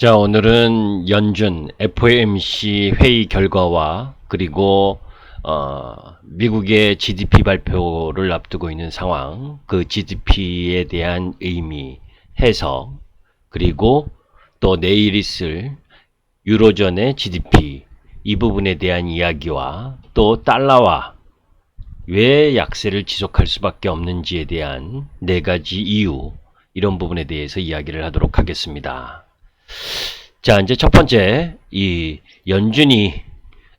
자, 오늘은 연준 FOMC 회의 결과와 그리고 미국의 GDP 발표를 앞두고 있는 상황, 그 GDP에 대한 의미, 해석, 그리고 또 내일 있을 유로존의 GDP 이 부분에 대한 이야기와 또 달러와 왜 약세를 지속할 수밖에 없는지에 대한 네 가지 이유, 이런 부분에 대해서 이야기를 하도록 하겠습니다. 자, 이제 첫 번째, 이 연준이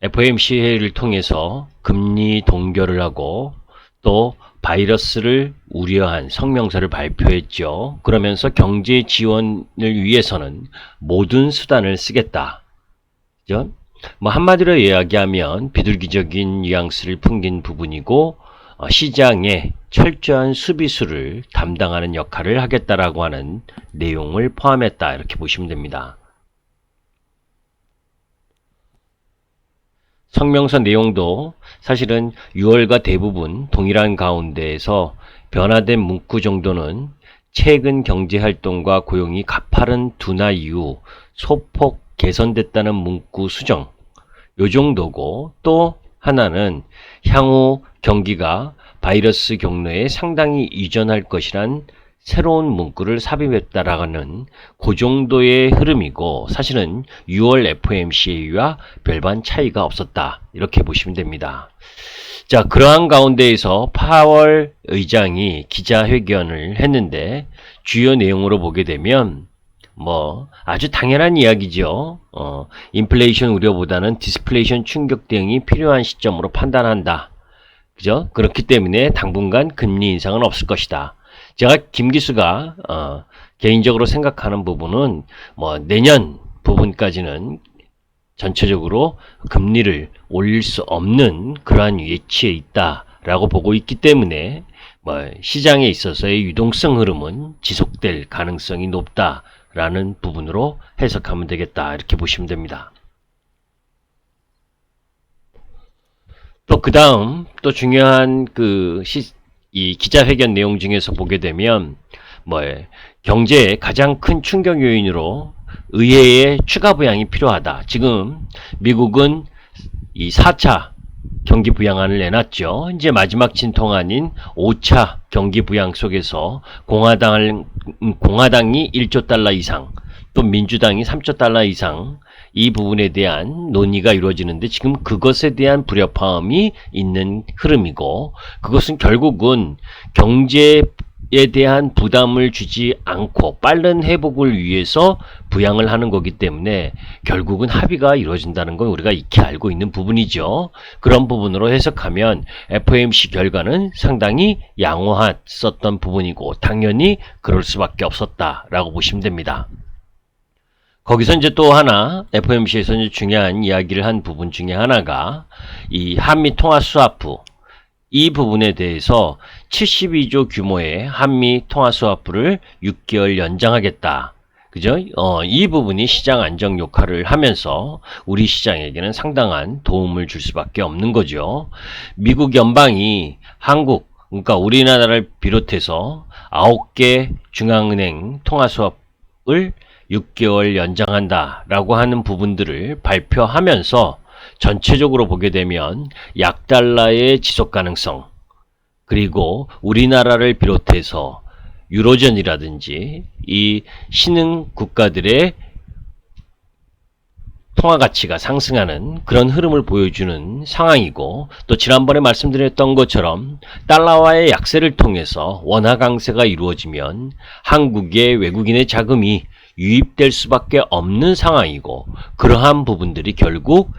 FOMC 회의를 통해서 금리 동결을 하고 또 바이러스를 우려한 성명서를 발표했죠. 그러면서 경제 지원을 위해서는 모든 수단을 쓰겠다. 그죠? 뭐 한마디로 이야기하면 비둘기적인 뉘앙스를 풍긴 부분이고 시장에 철저한 수비수를 담당하는 역할을 하겠다라고 하는 내용을 포함했다, 이렇게 보시면 됩니다. 성명서 내용도 사실은 6월과 대부분 동일한 가운데에서 변화된 문구 정도는 최근 경제활동과 고용이 가파른 둔화 이후 소폭 개선됐다는 문구 수정, 요 정도고, 또 하나는 향후 경기가 바이러스 경로에 상당히 이전할 것이란 새로운 문구를 삽입했다라는 그 정도의 흐름이고, 사실은 6월 FOMC와 별반 차이가 없었다, 이렇게 보시면 됩니다. 자, 그러한 가운데에서 파월 의장이 기자회견을 했는데 주요 내용으로 보게 되면 뭐 아주 당연한 이야기죠. 인플레이션 우려보다는 디스플레이션 충격 대응이 필요한 시점으로 판단한다. 그죠? 그렇기 때문에 당분간 금리 인상은 없을 것이다. 제가 김 기수가 개인적으로 생각하는 부분은 뭐 내년 부분까지는 전체적으로 금리를 올릴 수 없는 그러한 위치에 있다라고 보고 있기 때문에 뭐 시장에 있어서의 유동성 흐름은 지속될 가능성이 높다라는 부분으로 해석하면 되겠다, 이렇게 보시면 됩니다. 또 그 다음 또 중요한 이 기자회견 내용 중에서 보게 되면 경제의 가장 큰 충격 요인으로 의회의 추가 부양이 필요하다. 지금 미국은 이 4차 경기 부양안을 내놨죠. 이제 마지막 진통안인 5차 경기 부양 속에서 공화당이 1조 달러 이상, 또 민주당이 3조 달러 이상, 이 부분에 대한 논의가 이루어지는데 지금 그것에 대한 불협화음이 있는 흐름이고, 그것은 결국은 경제에 대한 부담을 주지 않고 빠른 회복을 위해서 부양을 하는 거기 때문에 결국은 합의가 이루어진다는 건 우리가 익히 알고 있는 부분이죠. 그런 부분으로 해석하면 FOMC 결과는 상당히 양호했었던 부분이고 당연히 그럴 수밖에 없었다라고 보시면 됩니다. 거기서 이제 또 하나 FOMC에서 이제 중요한 이야기를 한 부분 중에 하나가 이 한미 통화 스와프, 이 부분에 대해서 72조 규모의 한미 통화 스와프를 6개월 연장하겠다. 그죠? 이 부분이 시장 안정 역할을 하면서 우리 시장에게는 상당한 도움을 줄 수밖에 없는 거죠. 미국 연방이 한국, 그러니까 우리나라를 비롯해서 9개 중앙은행 통화 스와프를 6개월 연장한다라고 하는 부분들을 발표하면서 전체적으로 보게 되면 약달러의 지속 가능성, 그리고 우리나라를 비롯해서 유로존이라든지 이 신흥 국가들의 통화 가치가 상승하는 그런 흐름을 보여주는 상황이고, 또 지난번에 말씀드렸던 것처럼 달러와의 약세를 통해서 원화 강세가 이루어지면 한국의 외국인의 자금이 유입될 수밖에 없는 상황이고, 그러한 부분들이 결국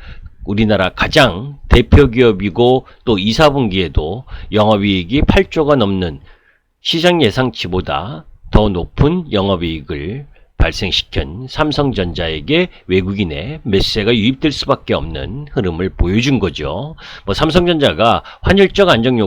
우리나라 가장 대표 기업이고 또 2, 4분기에도 영업이익이 8조가 넘는 시장 예상치보다 더 높은 영업이익을 발생시킨 삼성전자에게 외국인의 매수세가 유입될 수밖에 없는 흐름을 보여준 거죠. 삼성전자가 환율적 안정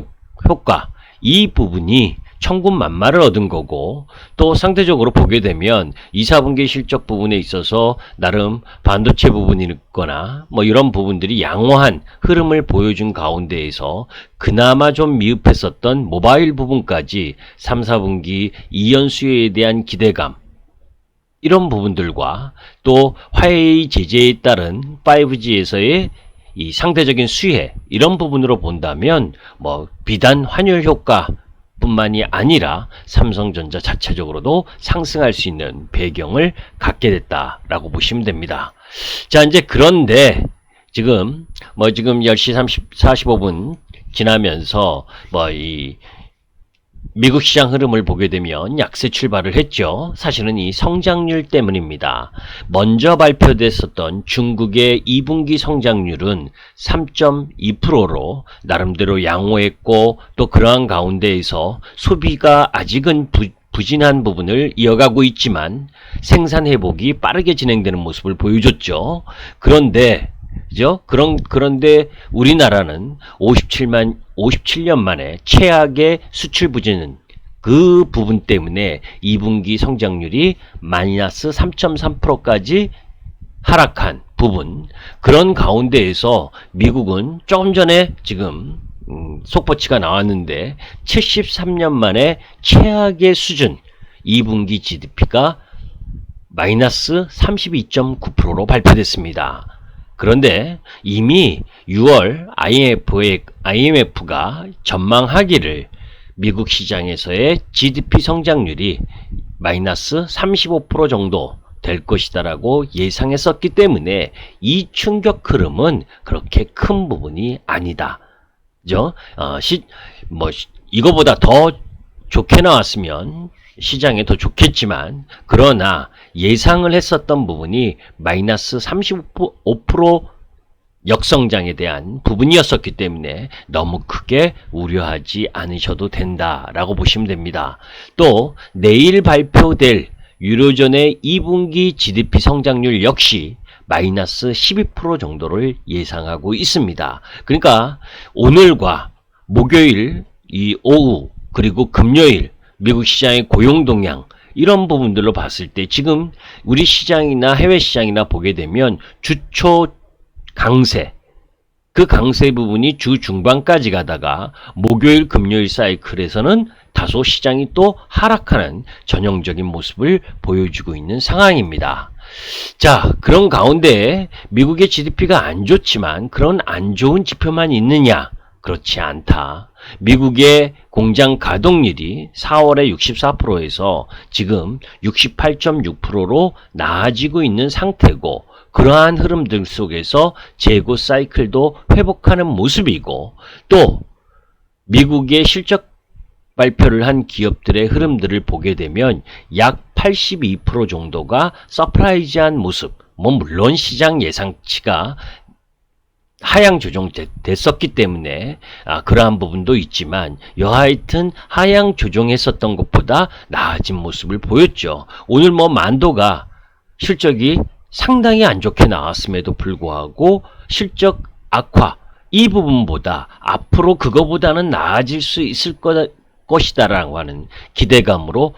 효과, 이 부분이 천군만마를 얻은 거고, 또 상대적으로 보게 되면 2, 4분기 실적 부분에 있어서 나름 반도체 부분이 있거나 이런 부분들이 양호한 흐름을 보여준 가운데에서 그나마 좀 미흡했었던 모바일 부분까지 3, 4분기 2연수에 대한 기대감, 이런 부분들과 또 화웨이 제재에 따른 5G에서의 이 상대적인 수혜 이런 부분으로 본다면 뭐 비단 환율 효과 뿐만이 아니라 삼성전자 자체적으로도 상승할 수 있는 배경을 갖게 됐다라고 보시면 됩니다. 자, 이제 그런데 지금 10시 45분 지나면서 이 미국 시장 흐름을 보게 되면 약세 출발을 했죠. 사실은 이 성장률 때문입니다. 먼저 발표됐었던 중국의 2분기 성장률은 3.2%로 나름대로 양호했고 또 그러한 가운데에서 소비가 아직은 부진한 부분을 이어가고 있지만 생산 회복이 빠르게 진행되는 모습을 보여줬죠. 그런데 그런데 우리나라는 57년 만에 최악의 수출 부진은 그 부분 때문에 2분기 성장률이 마이너스 3.3%까지 하락한 부분, 그런 가운데에서 미국은 조금 전에 지금 속보치가 나왔는데 73년 만에 최악의 수준 2분기 GDP가 마이너스 32.9%로 발표됐습니다. 그런데 이미 6월 IMF가 전망하기를 미국 시장에서의 GDP 성장률이 마이너스 35% 정도 될 것이다라고 예상했었기 때문에 이 충격 흐름은 그렇게 큰 부분이 아니다. 이거보다 더 좋게 나왔으면 시장에 더 좋겠지만, 그러나 예상을 했었던 부분이 마이너스 35% 역성장에 대한 부분이었었기 때문에 너무 크게 우려하지 않으셔도 된다라고 보시면 됩니다. 또 내일 발표될 유로존의 2분기 GDP 성장률 역시 마이너스 12% 정도를 예상하고 있습니다. 그러니까 오늘과 목요일 이 오후 그리고 금요일 미국 시장의 고용 동향 이런 부분들로 봤을 때 지금 우리 시장이나 해외 시장이나 보게 되면 주초 강세, 그 강세 부분이 주 중반까지 가다가 목요일 금요일 사이클에서는 다소 시장이 또 하락하는 전형적인 모습을 보여주고 있는 상황입니다. 자, 그런 가운데 미국의 GDP가 안 좋지만 그런 안 좋은 지표만 있느냐? 그렇지 않다. 미국의 공장 가동률이 4월에 64%에서 지금 68.6%로 나아지고 있는 상태고, 그러한 흐름들 속에서 재고 사이클도 회복하는 모습이고, 또 미국의 실적 발표를 한 기업들의 흐름들을 보게 되면 약 82% 정도가 서프라이즈한 모습, 물론 시장 예상치가 하향 조정됐었기 때문에 그러한 부분도 있지만 여하튼 하향 조정했었던 것보다 나아진 모습을 보였죠. 오늘 만도가 실적이 상당히 안 좋게 나왔음에도 불구하고 실적 악화 이 부분보다 앞으로 그거보다는 나아질 수 있을 것이다라고 하는 기대감으로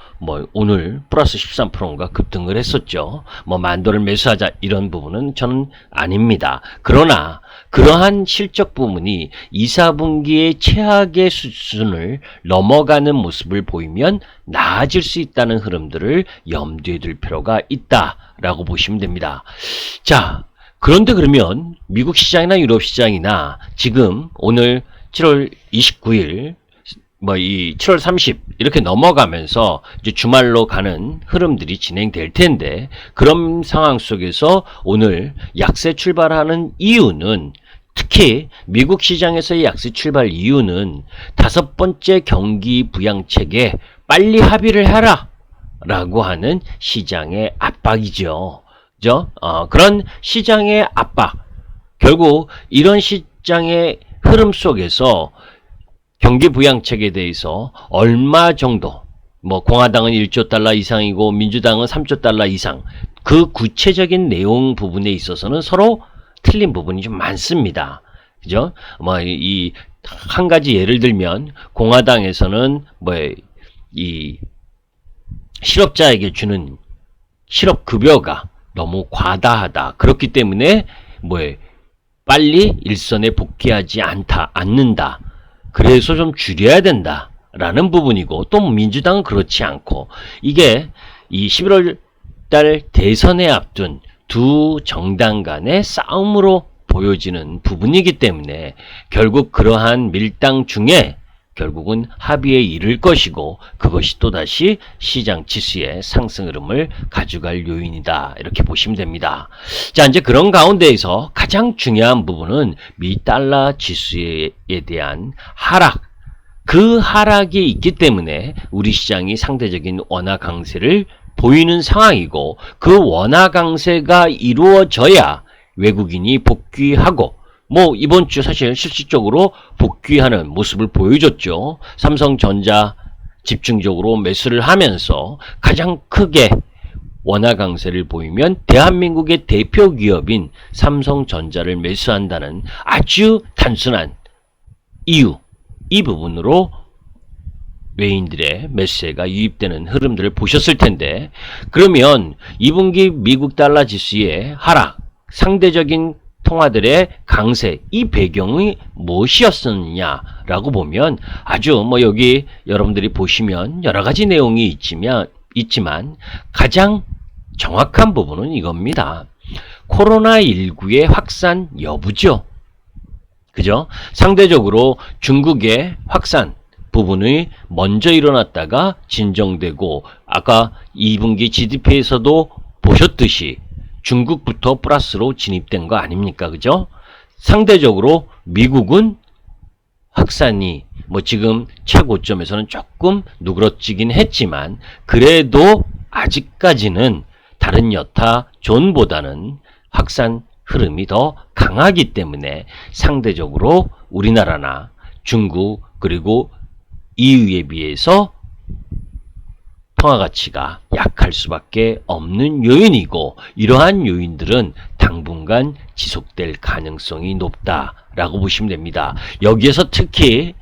오늘 플러스 13%인가 급등을 했었죠. 만도를 매수하자 이런 부분은 저는 아닙니다. 그러나 그러한 실적 부분이 2, 4분기의 최악의 수준을 넘어가는 모습을 보이면 나아질 수 있다는 흐름들을 염두에 둘 필요가 있다라고 보시면 됩니다. 자, 그런데 그러면 미국 시장이나 유럽 시장이나 지금 오늘 7월 29일 이 7월 30 이렇게 넘어가면서 이제 주말로 가는 흐름들이 진행될 텐데, 그런 상황 속에서 오늘 약세 출발하는 이유는, 특히 미국 시장에서의 약세 출발 이유는 다섯 번째 경기 부양책에 빨리 합의를 해라 라고 하는 시장의 압박이죠. 그죠? 그런 시장의 압박, 결국 이런 시장의 흐름 속에서 경기 부양책에 대해서 얼마 정도, 공화당은 1조 달러 이상이고 민주당은 3조 달러 이상, 그 구체적인 내용 부분에 있어서는 서로 틀린 부분이 좀 많습니다. 그죠? 이 한 가지 예를 들면 공화당에서는 이 실업자에게 주는 실업 급여가 너무 과다하다. 그렇기 때문에 빨리 일선에 복귀하지 않는다. 그래서 좀 줄여야 된다라는 부분이고, 또 민주당은 그렇지 않고, 이게 이 11월 달 대선에 앞둔 두 정당 간의 싸움으로 보여지는 부분이기 때문에 결국 그러한 밀당 중에 결국은 합의에 이를 것이고 그것이 또다시 시장 지수의 상승 흐름을 가져갈 요인이다. 이렇게 보시면 됩니다. 자, 이제 그런 가운데에서 가장 중요한 부분은 미 달러 지수에 대한 하락. 그 하락이 있기 때문에 우리 시장이 상대적인 원화 강세를 보이는 상황이고 그 원화 강세가 이루어져야 외국인이 복귀하고 뭐 이번 주 사실 실질적으로 복귀하는 모습을 보여줬죠. 삼성전자 집중적으로 매수를 하면서 가장 크게 원화 강세를 보이면 대한민국의 대표 기업인 삼성전자를 매수한다는 아주 단순한 이유, 이 부분으로 외인들의 매수세가 유입되는 흐름들을 보셨을 텐데, 그러면 2분기 미국 달러 지수의 하락, 상대적인 통화들의 강세, 이 배경이 무엇이었느냐라고 보면 아주 뭐 여기 여러분들이 보시면 여러 가지 내용이 있지만 가장 정확한 부분은 이겁니다. 코로나19의 확산 여부죠. 그죠? 상대적으로 중국의 확산 부분이 먼저 일어났다가 진정되고 아까 2분기 GDP에서도 보셨듯이 중국부터 플러스로 진입된 거 아닙니까? 그죠? 상대적으로 미국은 확산이 뭐 지금 최고점에서는 조금 누그러지긴 했지만 그래도 아직까지는 다른 여타 존보다는 확산 흐름이 더 강하기 때문에 상대적으로 우리나라나 중국 그리고 EU에 비해서 통화 가치가 약할 수밖에 없는 요인이고 이러한 요인들은 당분간 지속될 가능성이 높다라고 보시면 됩니다. 여기에서 특히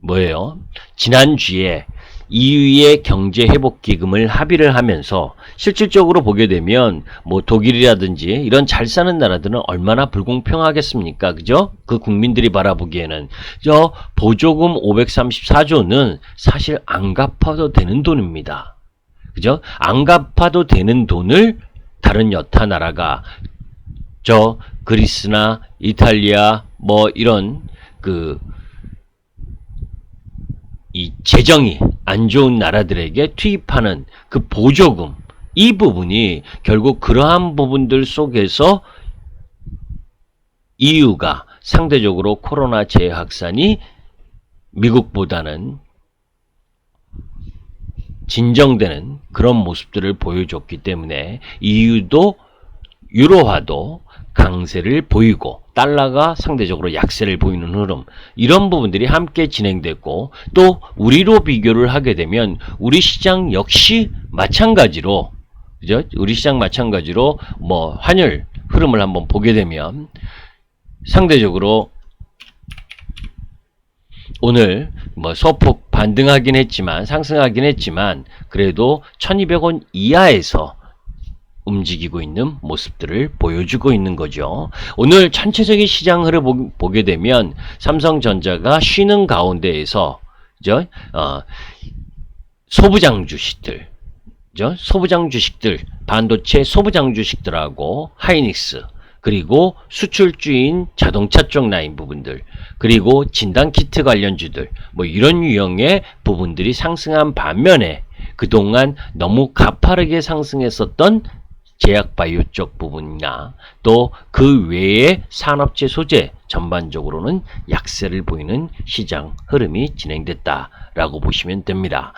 뭐예요? 지난주에 EU의 경제회복기금을 합의를 하면서 실질적으로 보게 되면 뭐 독일이라든지 이런 잘 사는 나라들은 얼마나 불공평하겠습니까? 그죠? 그 국민들이 바라보기에는 저 보조금 534조는 사실 안 갚아도 되는 돈입니다. 그죠? 안 갚아도 되는 돈을 다른 여타 나라가 저 그리스나 이탈리아 뭐 이런 이 재정이 안 좋은 나라들에게 투입하는 그 보조금, 이 부분이 결국 그러한 부분들 속에서 EU가 상대적으로 코로나 재확산이 미국보다는 진정되는 그런 모습들을 보여줬기 때문에 EU도 유로화도 강세를 보이고 달러가 상대적으로 약세를 보이는 흐름, 이런 부분들이 함께 진행됐고 또 우리로 비교를 하게 되면 우리 시장 역시 마찬가지로, 그죠? 우리 시장 마찬가지로 뭐 환율 흐름을 한번 보게 되면 상대적으로 오늘 뭐 소폭 반등하긴 했지만 상승하긴 했지만 그래도 1200원 이하에서 움직이고 있는 모습들을 보여주고 있는 거죠. 오늘 전체적인 시장 흐름을 보게 되면 삼성전자가 쉬는 가운데에서 그죠? 소부장 주식들, 그죠? 소부장 주식들, 반도체 소부장 주식들하고 하이닉스, 그리고 수출주인 자동차 쪽 라인 부분들, 그리고 진단키트 관련주들, 뭐 이런 유형의 부분들이 상승한 반면에 그동안 너무 가파르게 상승했었던 제약바이오 쪽 부분이나 또 그 외의 산업재 소재 전반적으로는 약세를 보이는 시장 흐름이 진행됐다라고 보시면 됩니다.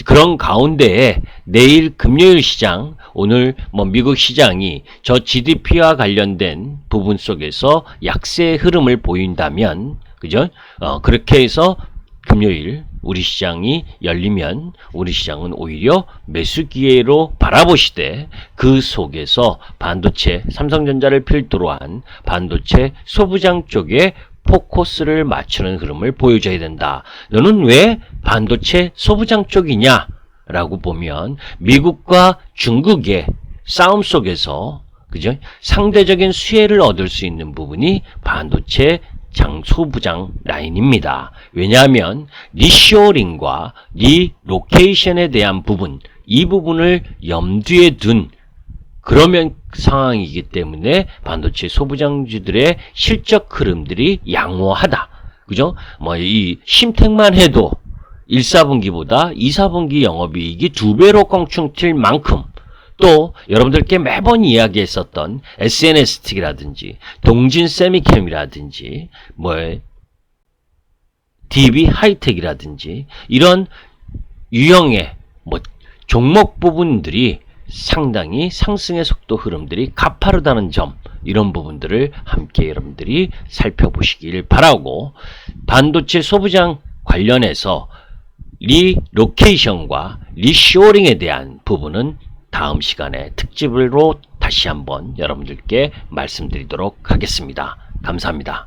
그런 가운데에 내일 금요일 시장, 오늘 뭐 미국 시장이 저 GDP와 관련된 부분 속에서 약세의 흐름을 보인다면, 그죠? 그렇게 해서 금요일 우리 시장이 열리면 우리 시장은 오히려 매수 기회로 바라보시되 그 속에서 반도체, 삼성전자를 필두로 한 반도체 소부장 쪽에 포커스를 맞추는 흐름을 보여줘야 된다. 너는 왜 반도체 소부장 쪽이냐? 라고 보면 미국과 중국의 싸움 속에서, 그죠? 상대적인 수혜를 얻을 수 있는 부분이 반도체 소부장 라인입니다. 왜냐하면 리쇼링과 리로케이션에 대한 부분, 이 부분을 염두에 둔 그러면 상황이기 때문에 반도체 소부장주들의 실적 흐름들이 양호하다. 그죠? 뭐 이 심택만 해도 1, 4분기보다 2, 4분기 영업이익이 2배로 껑충 튈 만큼, 또 여러분들께 매번 이야기했었던 SNS틱이라든지 동진 세미캠이라든지 뭐 DB 하이텍이라든지 이런 유형의 뭐 종목 부분들이 상당히 상승의 속도 흐름들이 가파르다는 점, 이런 부분들을 함께 여러분들이 살펴보시길 바라고, 반도체 소부장 관련해서 리로케이션과 리쇼링에 대한 부분은 다음 시간에 특집으로 다시 한번 여러분들께 말씀드리도록 하겠습니다. 감사합니다.